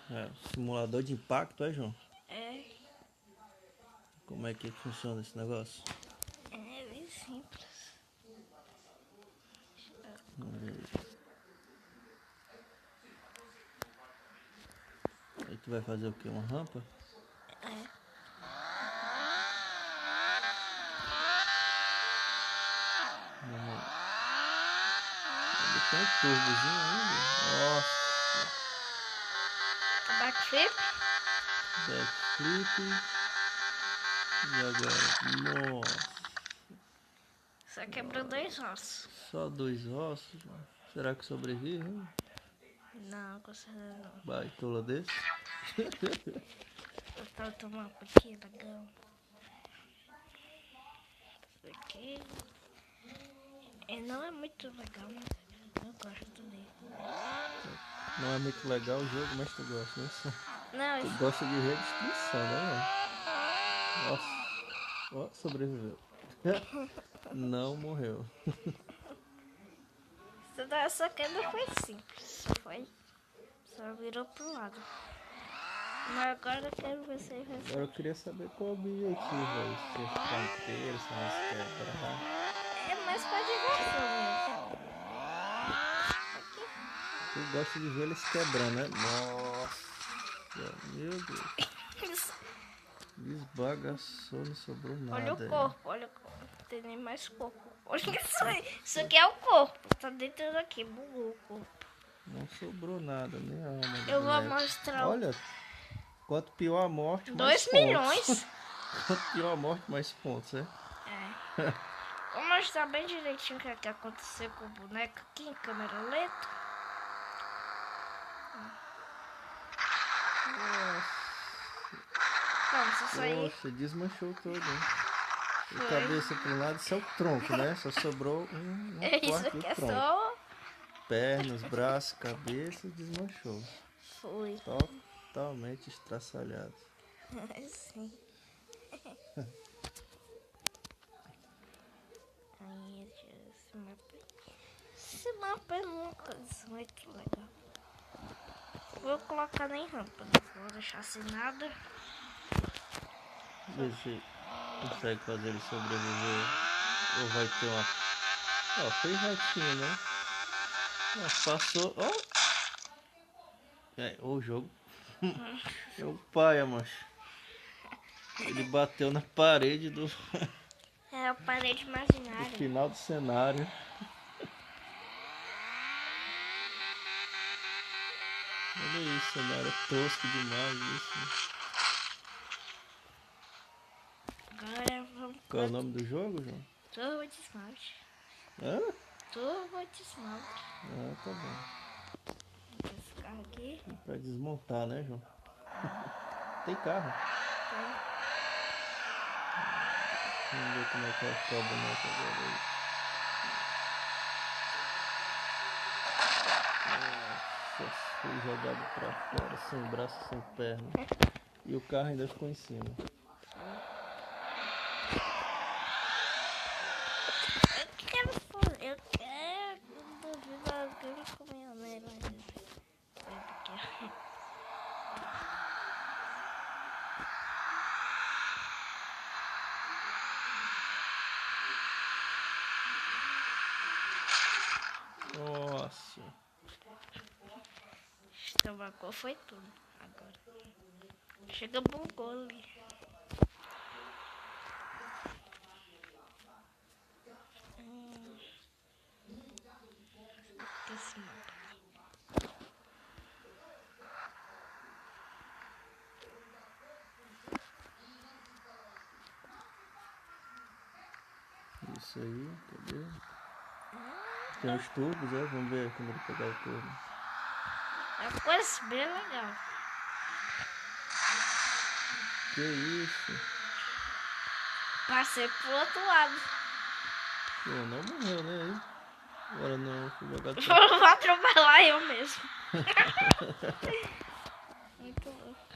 É, simulador de impacto, é, João? É. Como é que funciona esse negócio? É bem simples. Aí tu vai fazer o que? Uma rampa? É. Ele tem um turbozinho ainda. Nossa. Backflip? Backflip. E agora? Nossa. Só quebrou 2 ossos. Só 2 ossos, João. Será que sobrevive, hein? Não, com certeza não. Baitola desse. Eu tava tomando um pouquinho legal. Isso aqui. Ele não é muito legal, mas eu gosto dele. Não é muito legal o jogo, mas tu gosta, né? Não, Tu isso... gosta de ver a destruição, né, mano? Nossa. Ó, sobreviveu. Não morreu. Essa queda foi simples. Só virou pro lado. Mas agora eu quero ver se ele vai Agora eu queria saber qual é o objetivo aí. Se é ficar inteiro, se não se quebrar. É mais pra diversão mesmo. Tu gosta de ver eles quebrando, né? Nossa, meu Deus. Desbagaçou, não sobrou nada. Olha o corpo, olha o corpo. Não tem nem mais corpo. Olha isso aí. Isso aqui é o corpo. Tá dentro daqui, bugou o corpo. Não sobrou nada, nem a alma do Eu vou boneco. mostrar. Olha, quanto pior a morte, mais 2 milhões. pontos. Quanto pior a morte, mais pontos, é? É. Vou mostrar bem direitinho o que, é que aconteceu com o boneco aqui em câmera lenta. Então, se isso aí... Nossa, desmanchou todo, hein? A cabeça para um lado, isso é o tronco, né? Só sobrou uma Isso parte aqui do é tronco. só... Pernas, braços, cabeça, desmanchou. Foi. Totalmente estraçalhado. Sim. Aí, esse mapa é uma coisa muito legal. Vou colocar nem rampa, não vou deixar sem nada. Vê se consegue fazer ele sobreviver. Ou vai ter uma... Ó, fez retinho, né? Ó, passou... Ó! É, o jogo... É o paia, macho. Ele bateu na parede do... É a parede do imaginária. final do cenário. Olha isso, cenário tosco demais isso. Agora vamos... Qual é o nome do jogo, João? Turbo de esmalte. Hã? Turbo de esmalte. Ah, tá bom. Esse carro aqui. Pra desmontar, né, João? Tem carro. Tem. Vamos ver como é que vai ficar o boneco agora aí. Nossa, foi jogado pra fora, sem braço, sem perna. E o carro ainda ficou em cima. Eu quero duvido alguém comer nele, mas... Nossa. Estabacou foi tudo agora. Chega bugou ali. Esse mapa. Isso aí, cadê? Tem os turbos, é? Vamos ver quando ele pegar o turbo. É uma coisa bem legal. Que isso? Passei pro outro lado. Pô, não morreu, né? Aí? Agora não, fui jogado pra... Vou atropelar eu mesmo. Muito louco.